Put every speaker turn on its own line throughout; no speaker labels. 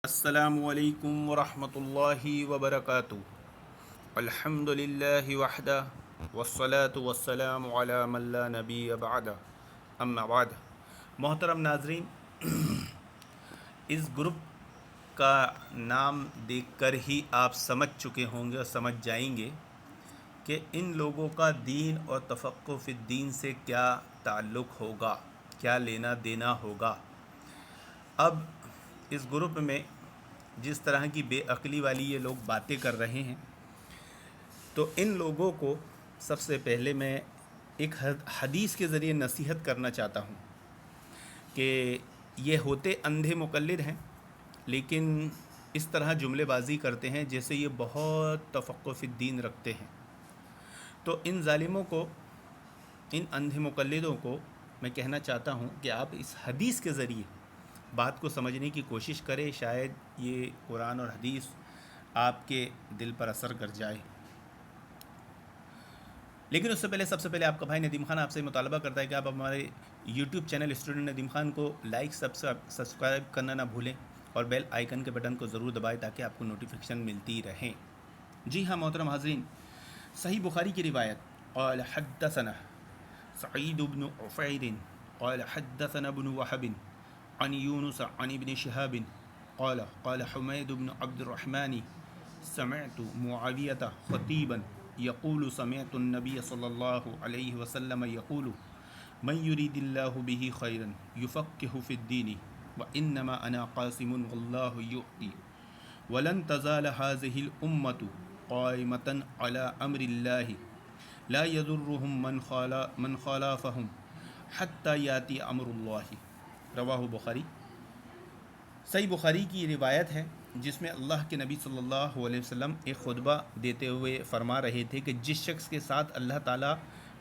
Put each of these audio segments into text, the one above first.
السلام علیکم ورحمۃ اللہ وبرکاتہ۔ الحمد للہ وحدہ والصلاة والسلام علی من لا نبی بعدہ، اما بعد۔ محترم ناظرین، اس گروپ کا نام دیکھ کر ہی آپ سمجھ چکے ہوں گے اور سمجھ جائیں گے کہ ان لوگوں کا دین اور تفقہ فی الدین سے کیا تعلق ہوگا، کیا لینا دینا ہوگا۔ اب اس گروپ میں جس طرح کی بے عقلی والی یہ لوگ باتیں کر رہے ہیں، تو ان لوگوں کو سب سے پہلے میں ایک حدیث کے ذریعے نصیحت کرنا چاہتا ہوں کہ یہ ہوتے اندھے مقلد ہیں، لیکن اس طرح جملے بازی کرتے ہیں جیسے یہ بہت تفقہ فی الدین رکھتے ہیں۔ تو ان ظالموں کو، ان اندھے مقلدوں کو میں کہنا چاہتا ہوں کہ آپ اس حدیث کے ذریعے بات کو سمجھنے کی کوشش کریں، شاید یہ قرآن اور حدیث آپ کے دل پر اثر کر جائے۔ لیکن اس سے پہلے، سب سے پہلے آپ کا بھائی ندیم خان آپ سے مطالبہ کرتا ہے کہ آپ ہمارے YouTube channel student Nadeem Khan کو لائک سبسکرائب کرنا نہ بھولیں اور بیل آئیکن کے بٹن کو ضرور دبائیں تاکہ آپ کو نوٹیفیکیشن ملتی رہیں۔ جی ہاں محترم حاضرین، صحیح بخاری کی روایت، قال حدثنا سعید بن عفیر قال حدثنا ابن وهب عن یونس عن ابن شهاب قال قال حمید بن عبد الرحمن سمعت معاویة خطیبا يقول سمعت النبي صلى الله عليه وسلم يقول من يريد الله به خيرا يفقه في الدين وإنما أنا قاسم والله يؤتي ولن تزال هذه الأمة قائمة على أمر الله لا يضرهم من خالفهم حتى يأتي أمر الله۔ رواہ بخاری۔ صحیح بخاری کی روایت ہے جس میں اللہ کے نبی صلی اللہ علیہ وسلم ایک خطبہ دیتے ہوئے فرما رہے تھے کہ جس شخص کے ساتھ اللہ تعالیٰ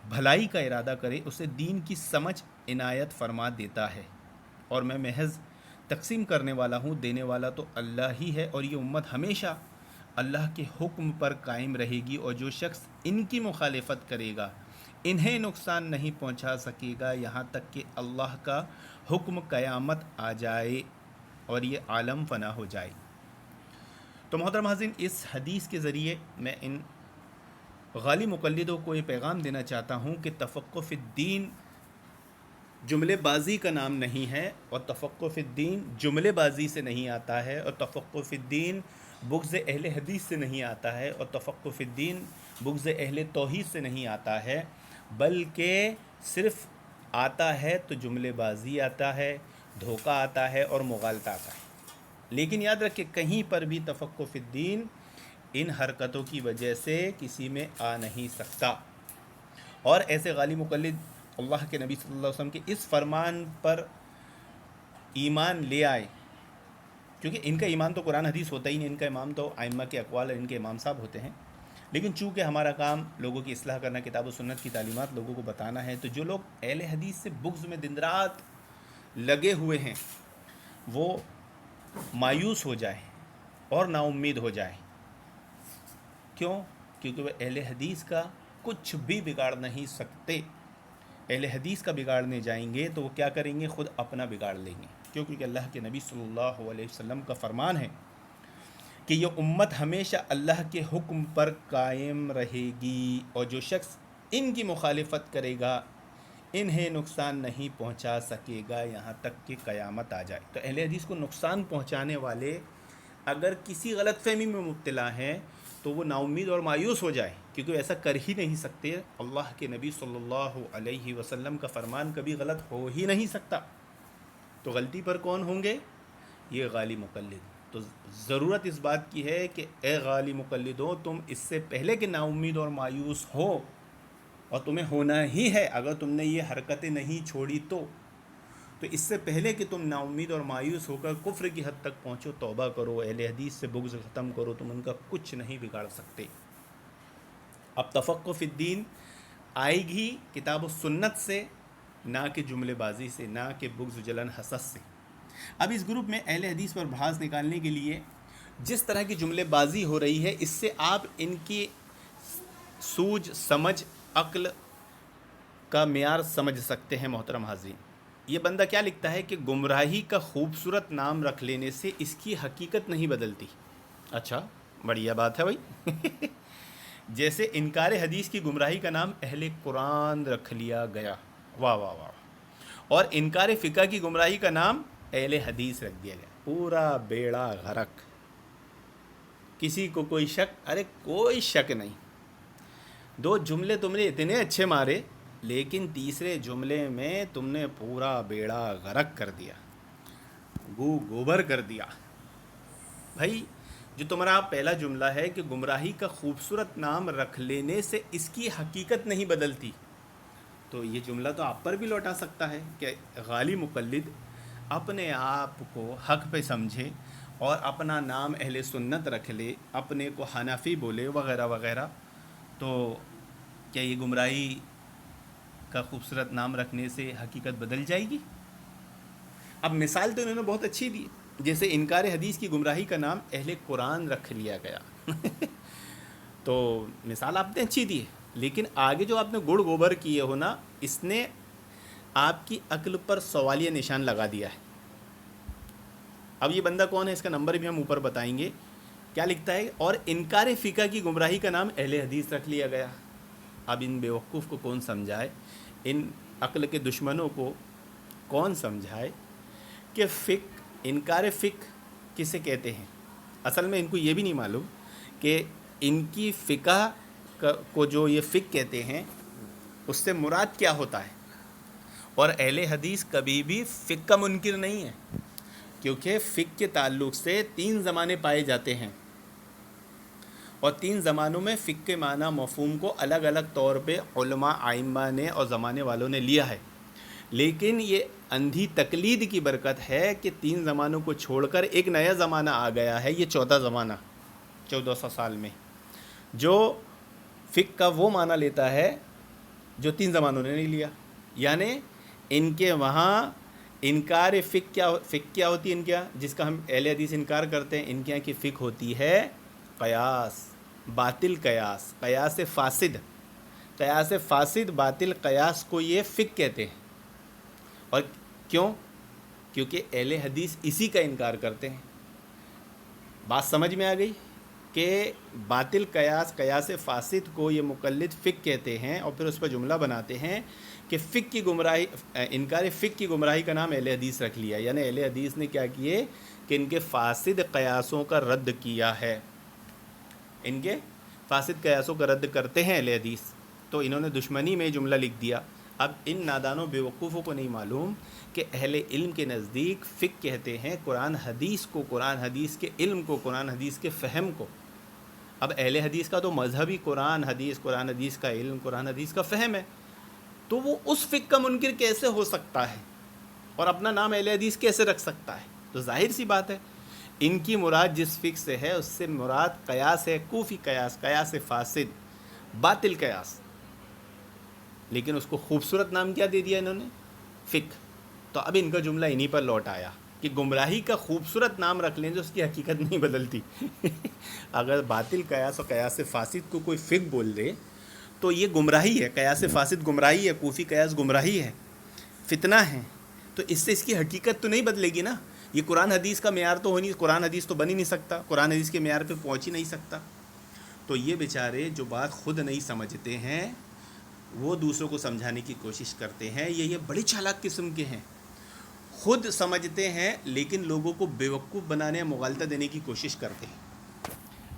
بھلائی کا ارادہ کرے اسے دین کی سمجھ عنایت فرما دیتا ہے، اور میں محض تقسیم کرنے والا ہوں، دینے والا تو اللہ ہی ہے، اور یہ امت ہمیشہ اللہ کے حکم پر قائم رہے گی، اور جو شخص ان کی مخالفت کرے گا انہیں نقصان نہیں پہنچا سکے گا یہاں تک کہ اللہ کا حکم قیامت آ جائے اور یہ عالم فنا ہو جائے۔ تو محترم حاضرین، اس حدیث کے ذریعے میں ان غالی مقلدوں کو یہ پیغام دینا چاہتا ہوں کہ تفقہ فی الدین جملے بازی کا نام نہیں ہے، اور تفقہ فی الدین جملے بازی سے نہیں آتا ہے، اور تفقہ فی الدین بغض اہل حدیث سے نہیں آتا ہے، اور تفقہ فی الدین بغض اہل توحید سے نہیں آتا ہے، بلکہ صرف آتا ہے تو جملے بازی آتا ہے، دھوکہ آتا ہے اور مغالطہ آتا ہے۔ لیکن یاد رکھیں، کہیں پر بھی تفقہ فی الدین ان حرکتوں کی وجہ سے کسی میں آ نہیں سکتا۔ اور ایسے غالی مقلد اللہ کے نبی صلی اللہ علیہ وسلم کے اس فرمان پر ایمان لے آئے، کیونکہ ان کا ایمان تو قرآن حدیث ہوتا ہی نہیں، ان کا ایمان تو ائمہ کے اقوال اور ان کے امام صاحب ہوتے ہیں، لیکن چونکہ ہمارا کام لوگوں کی اصلاح کرنا، کتاب و سنت کی تعلیمات لوگوں کو بتانا ہے، تو جو لوگ اہل حدیث سے بغض میں دن رات لگے ہوئے ہیں وہ مایوس ہو جائیں اور نا امید ہو جائیں۔ کیوں؟ کیونکہ وہ اہل حدیث کا کچھ بھی بگاڑ نہیں سکتے۔ اہل حدیث کا بگاڑنے جائیں گے تو وہ کیا کریں گے؟ خود اپنا بگاڑ لیں گے، کیونکہ اللہ کے نبی صلی اللہ علیہ وسلم کا فرمان ہے کہ یہ امت ہمیشہ اللہ کے حکم پر قائم رہے گی، اور جو شخص ان کی مخالفت کرے گا انہیں نقصان نہیں پہنچا سکے گا یہاں تک کہ قیامت آ جائے۔ تو اہل حدیث کو نقصان پہنچانے والے اگر کسی غلط فہمی میں مبتلا ہیں تو وہ نا امید اور مایوس ہو جائے، کیونکہ ایسا کر ہی نہیں سکتے۔ اللہ کے نبی صلی اللہ علیہ وسلم کا فرمان کبھی غلط ہو ہی نہیں سکتا۔ تو غلطی پر کون ہوں گے؟ یہ غالی مقلد۔ تو ضرورت اس بات کی ہے کہ اے غالی مقلدوں، تم اس سے پہلے کہ نا امید اور مایوس ہو، اور تمہیں ہونا ہی ہے اگر تم نے یہ حرکتیں نہیں چھوڑی تو اس سے پہلے کہ تم نا امید اور مایوس ہو کر کفر کی حد تک پہنچو، توبہ کرو، اہل حدیث سے بغض ختم کرو، تم ان کا کچھ نہیں بگاڑ سکتے۔ اب تفقہ فی الدین آئے گی کتاب و سنت سے، نہ کہ جملے بازی سے، نہ کہ بغض جلن حسد سے۔ اب اس گروپ میں اہل حدیث پر بحث نکالنے کے لیے جس طرح کی جملے بازی ہو رہی ہے، اس سے آپ ان کی سوجھ سمجھ عقل کا معیار سمجھ سکتے ہیں محترم حاضرین۔ یہ بندہ کیا لکھتا ہے کہ گمراہی کا خوبصورت نام رکھ لینے سے اس کی حقیقت نہیں بدلتی. اچھا، بڑھیا بات ہے بھائی. جیسے انکار حدیث کی گمراہی کا نام اہل قرآن رکھ لیا گیا. واہ واہ واہ. اور انکار فقہ کی گمراہی کا نام اہل حدیث رکھ دیا گیا. پورا بیڑا غرق. کسی کو کوئی شک؟ ارے کوئی شک نہیں. دو جملے تم نے اتنے اچھے مارے، لیکن تیسرے جملے میں تم نے پورا بیڑا غرق کر دیا، گوبر کر دیا. بھائی جو تمہارا پہلا جملہ ہے کہ گمراہی کا خوبصورت نام رکھ لینے سے اس کی حقیقت نہیں بدلتی، تو یہ جملہ تو آپ پر بھی لوٹا سکتا ہے کہ غالی مقلد اپنے آپ کو حق پہ سمجھے اور اپنا نام اہل سنت رکھ لے، اپنے کو حنفی بولے وغیرہ وغیرہ. تو کیا یہ گمراہی کا خوبصورت نام رکھنے سے حقیقت بدل جائے گی؟ اب مثال تو انہوں نے بہت اچھی دی، جیسے انکار حدیث کی گمراہی کا نام اہل قرآن رکھ لیا گیا. تو مثال آپ نے اچھی دی ہے، لیکن آگے جو آپ نے گڑ گوبر کیے ہو نا، اس نے آپ کی عقل پر سوالیہ نشان لگا دیا ہے. اب یہ بندہ کون ہے، اس کا نمبر بھی ہم اوپر بتائیں گے. کیا لکھتا ہے؟ اور انکار فقہ کی گمراہی کا نام اہل حدیث رکھ لیا گیا. اب ان بیوقوف کو کون سمجھائے، ان عقل کے دشمنوں کو کون سمجھائے کہ انکار فقہ کسے کہتے ہیں. اصل میں ان کو یہ بھی نہیں معلوم کہ ان کی فقہ کو جو یہ فقہ کہتے ہیں اس سے مراد کیا ہوتا ہے. اور اہل حدیث کبھی بھی فقہ کا منکر نہیں ہے، کیونکہ فقہ کے تعلق سے 3 زمانے پائے جاتے ہیں، اور 3 زمانوں میں فقہ کے معنی مفہوم کو الگ الگ طور پہ علماء ائمہ نے اور زمانے والوں نے لیا ہے. لیکن یہ اندھی تقلید کی برکت ہے کہ 3 زمانوں کو چھوڑ کر ایک نیا زمانہ آ گیا ہے، یہ 14 زمانہ 1400 سال میں، جو فقہ کا وہ معنی لیتا ہے جو 3 زمانوں نے نہیں لیا. یعنی ان کے وہاں انکار فقہ کیا ہوتی ہے، ان کے یہاں جس کا ہم اہل حدیث انکار کرتے ہیں، ان کے یہاں کی فقہ ہوتی ہے قیاس، باطل قیاس، قیاس فاسد. قیاس فاسد، باطل قیاس کو یہ فقہ کہتے ہیں. اور کیوں؟ کیونکہ اہل حدیث اسی کا انکار کرتے ہیں. بات سمجھ میں آ گئی کہ باطل قیاس، قیاس فاسد کو یہ مقلد فقہ کہتے ہیں، اور پھر اس پر جملہ بناتے ہیں کہ فقہ کی گمراہی، انکار فقہ کی گمراہی کا نام اہل حدیث رکھ لیا. یعنی اہل حدیث نے کیا کیے کہ ان کے فاسد قیاسوں کا رد کیا ہے. ان کے فاسد قیاسوں کا رد کرتے ہیں اہل حدیث، تو انہوں نے دشمنی میں جملہ لکھ دیا. اب ان نادانوں بیوقوفوں کو نہیں معلوم کہ اہل علم کے نزدیک فقہ کہتے ہیں قرآن حدیث کو، قرآن حدیث کے علم کو، قرآن حدیث کے فہم کو. اب اہل حدیث کا تو مذہبی قرآن حدیث، قرآن حدیث کا علم، قرآن حدیث کا فہم ہے، تو وہ اس فقہ کا منکر کیسے ہو سکتا ہے اور اپنا نام اہل حدیث کیسے رکھ سکتا ہے؟ تو ظاہر سی بات ہے ان کی مراد جس فقہ سے ہے اس سے مراد قیاس ہے، کوفی قیاس، قیاس فاسد، باطل قیاس. لیکن اس کو خوبصورت نام کیا دے دیا انہوں نے؟ فقہ. تو اب ان کا جملہ انہی پر لوٹ آیا کہ گمراہی کا خوبصورت نام رکھ لیں جو اس کی حقیقت نہیں بدلتی. اگر باطل قیاس اور قیاس فاسد کو کوئی فقہ بول دے تو یہ گمراہی ہے، قیاس فاسد گمراہی ہے، کوفی قیاس گمراہی ہے، فتنہ ہے. تو اس سے اس کی حقیقت تو نہیں بدلے گی نا. یہ قرآن حدیث کا معیار تو ہو نہیں، قرآن حدیث تو بن ہی نہیں سکتا، قرآن حدیث کے معیار پہ پہنچ ہی نہیں سکتا. تو یہ بیچارے جو بات خود نہیں سمجھتے ہیں وہ دوسروں کو سمجھانے کی کوشش کرتے ہیں. یہ بڑی چالاک قسم کے ہیں، خود سمجھتے ہیں لیکن لوگوں کو بیوقوف بنانے، مغالطہ دینے کی کوشش کرتے ہیں.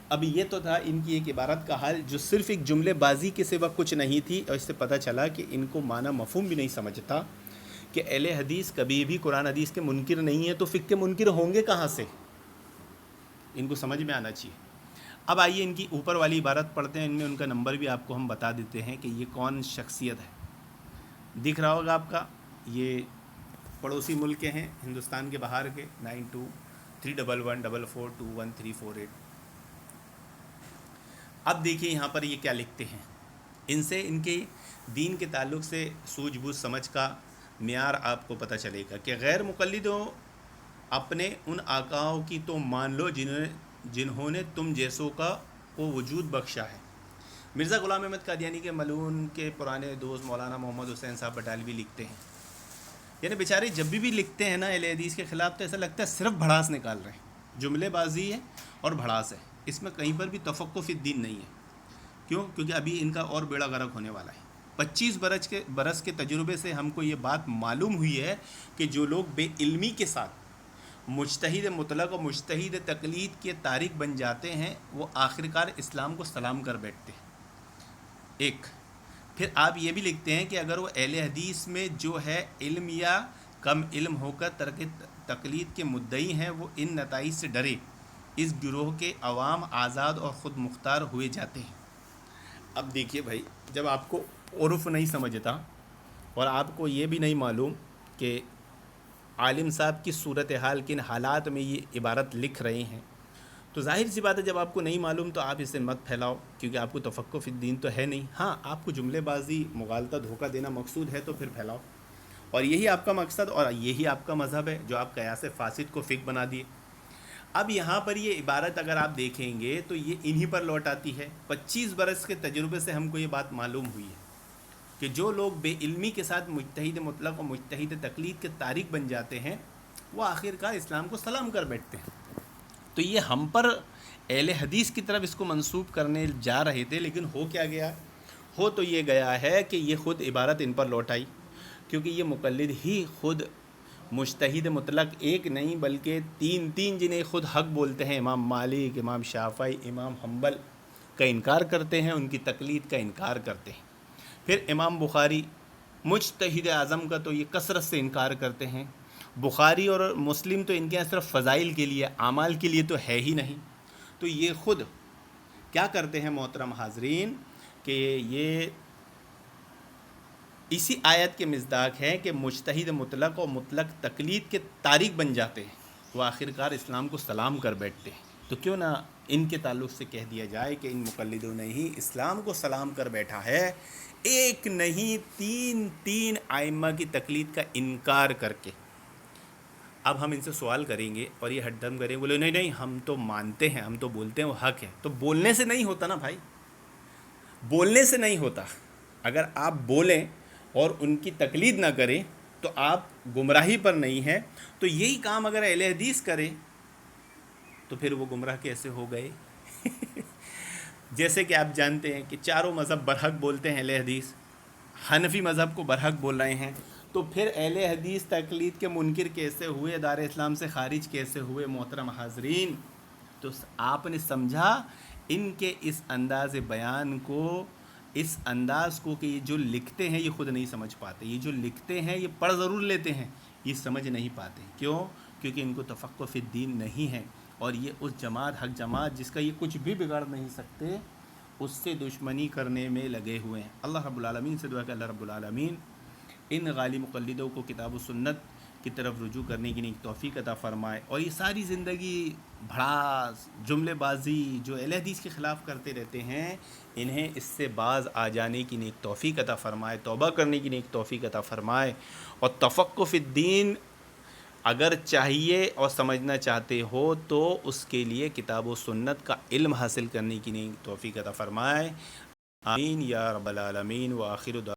اب یہ تو تھا ان کی ایک عبارت کا حال جو صرف ایک جملے بازی کے سوا کچھ نہیں تھی، اور اس سے پتہ چلا کہ ان کو معنی مفہوم بھی نہیں سمجھتا کہ اہل حدیث کبھی بھی قرآن حدیث کے منکر نہیں ہے، تو فقہ کے منکر ہوں گے کہاں سے؟ ان کو سمجھ میں آنا چاہیے. اب آئیے ان کی اوپر والی عبارت پڑھتے ہیں، ان میں ان کا نمبر بھی آپ کو ہم بتا دیتے ہیں کہ یہ کون شخصیت ہے. دکھ رہا ہوگا آپ کا، یہ پڑوسی ملک کے ہیں ہندوستان کے باہر کے، 923114421348. اب دیکھیے یہاں پر یہ کیا لکھتے ہیں. ان سے ان کے دین کے تعلق سے سوجھ بوجھ سمجھ کا معیار آپ کو پتہ چلے گا کہ غیر مقلدوں اپنے ان آقاؤں کی تو مان لو جنہوں نے تم جیسوں کا کو وجود بخشا ہے. مرزا غلام احمد قادیانی کے ملعون کے پرانے دوست مولانا محمد حسین صاحب بٹالوی لکھتے ہیں یعنی بیچارے جب بھی لکھتے ہیں نا اہل حدیث کے خلاف تو ایسا لگتا ہے صرف بھڑاس نکال رہے ہیں، جملے بازی ہے اور بھڑاس ہے، اس میں کہیں پر بھی تفقہ فی الدین نہیں ہے۔ کیوں؟ کیونکہ ابھی ان کا اور بیڑا غرق ہونے والا ہے۔ 25 برس کے تجربے سے ہم کو یہ بات معلوم ہوئی ہے کہ جو لوگ بے علمی کے ساتھ مجتہد مطلق اور مجتہد تقلید کے تارک بن جاتے ہیں، وہ آخرکار اسلام کو سلام کر بیٹھتے ہیں۔ ایک پھر آپ یہ بھی لکھتے ہیں کہ اگر وہ اہل حدیث میں جو ہے علم یا کم علم ہو کر ترک تقلید کے مدعی ہیں، وہ ان نتائج سے ڈرے، اس گروہ کے عوام آزاد اور خود مختار ہوئے جاتے ہیں۔ اب دیکھیے بھائی، جب آپ کو عرف نہیں سمجھتا اور آپ کو یہ بھی نہیں معلوم کہ عالم صاحب کی صورتحال کن حالات میں یہ عبارت لکھ رہے ہیں، تو ظاہر سی بات ہے جب آپ کو نہیں معلوم تو آپ اسے مت پھیلاؤ، کیونکہ آپ کو تفقہ فی الدین تو ہے نہیں۔ ہاں، آپ کو جملے بازی مغالطہ دھوکہ دینا مقصود ہے تو پھر پھیلاؤ، اور یہی آپ کا مقصد اور یہی آپ کا مذہب ہے جو آپ قیاس فاسد کو فقہ بنا دیے۔ اب یہاں پر یہ عبارت اگر آپ دیکھیں گے تو یہ انہی پر لوٹ آتی ہے۔ 25 برس کے تجربے سے ہم کو یہ بات معلوم ہوئی ہے کہ جو لوگ بے علمی کے ساتھ مجتہد مطلق اور مجتہد تقلید کے تارک بن جاتے ہیں، وہ آخرکار اسلام کو سلام کر بیٹھتے ہیں۔ تو یہ ہم پر اہل حدیث کی طرف اس کو منسوب کرنے جا رہے تھے، لیکن ہو کیا گیا؟ ہو تو یہ گیا ہے کہ یہ خود عبارت ان پر لوٹ آئی، کیونکہ یہ مقلد ہی خود مجتہد مطلق ایک نہیں بلکہ تین جنہیں خود حق بولتے ہیں، امام مالک، امام شافعی، امام حنبل کا انکار کرتے ہیں، ان کی تقلید کا انکار کرتے ہیں۔ پھر امام بخاری مجتہد اعظم کا تو یہ کثرت سے انکار کرتے ہیں۔ بخاری اور مسلم تو ان کے یہاں صرف فضائل کے لیے، اعمال کے لیے تو ہے ہی نہیں۔ تو یہ خود کیا کرتے ہیں محترم حاضرین کہ یہ اسی آیت کے مصداق ہے کہ مجتہد مطلق اور مطلق تقلید کے تارک بن جاتے ہیں، وہ آخرکار اسلام کو سلام کر بیٹھتے ہیں۔ تو کیوں نہ ان کے تعلق سے کہہ دیا جائے کہ ان مقلدوں نے ہی اسلام کو سلام کر بیٹھا ہے، ایک نہیں تین ائمہ کی تقلید کا انکار کر کے۔ اب ہم ان سے سوال کریں گے اور یہ ہٹ دم کریں گے، بولے نہیں ہم تو مانتے ہیں، ہم تو بولتے ہیں وہ حق ہے۔ تو بولنے سے نہیں ہوتا نا بھائی، بولنے سے نہیں ہوتا۔ اگر آپ بولیں اور ان کی تقلید نہ کریں تو آپ گمراہی پر نہیں ہیں۔ تو یہی کام اگر اہل حدیث کرے تو پھر وہ گمراہ کیسے ہو گئے؟ جیسے کہ آپ جانتے ہیں کہ چاروں مذہب برحق بولتے ہیں، اہل حدیث حنفی مذہب کو برحق بول رہے ہیں، تو پھر اہل حدیث تقلید کے منکر کیسے ہوئے، دار اسلام سے خارج کیسے ہوئے محترم حاضرین؟ تو آپ نے سمجھا ان کے اس انداز بیان کو، اس انداز کو، کہ یہ جو لکھتے ہیں یہ خود نہیں سمجھ پاتے، یہ جو لکھتے ہیں یہ پڑھ ضرور لیتے ہیں، یہ سمجھ نہیں پاتے۔ کیوں؟ کیونکہ ان کو تفقہ فی الدین نہیں ہے، اور یہ اس جماعت، حق جماعت جس کا یہ کچھ بھی بگاڑ نہیں سکتے، اس سے دشمنی کرنے میں لگے ہوئے ہیں۔ اللہ رب العالمین سے دعا کہ اللہ رب العالمین ان غالی مقلدوں کو کتاب و سنت کی طرف رجوع کرنے کی نیک توفیق عطا فرمائے، اور یہ ساری زندگی بھڑاس، جملے بازی جو اہل حدیث کے خلاف کرتے رہتے ہیں، انہیں اس سے باز آ جانے کی نیک توفیق عطا فرمائے، توبہ کرنے کی نیک توفیق عطا فرمائے، اور تفقہ فی الدین اگر چاہیے اور سمجھنا چاہتے ہو تو اس کے لیے کتاب و سنت کا علم حاصل کرنے کی نیک توفیق عطا فرمائے۔ آمین یا رب العالمین۔ وآخر دعوانا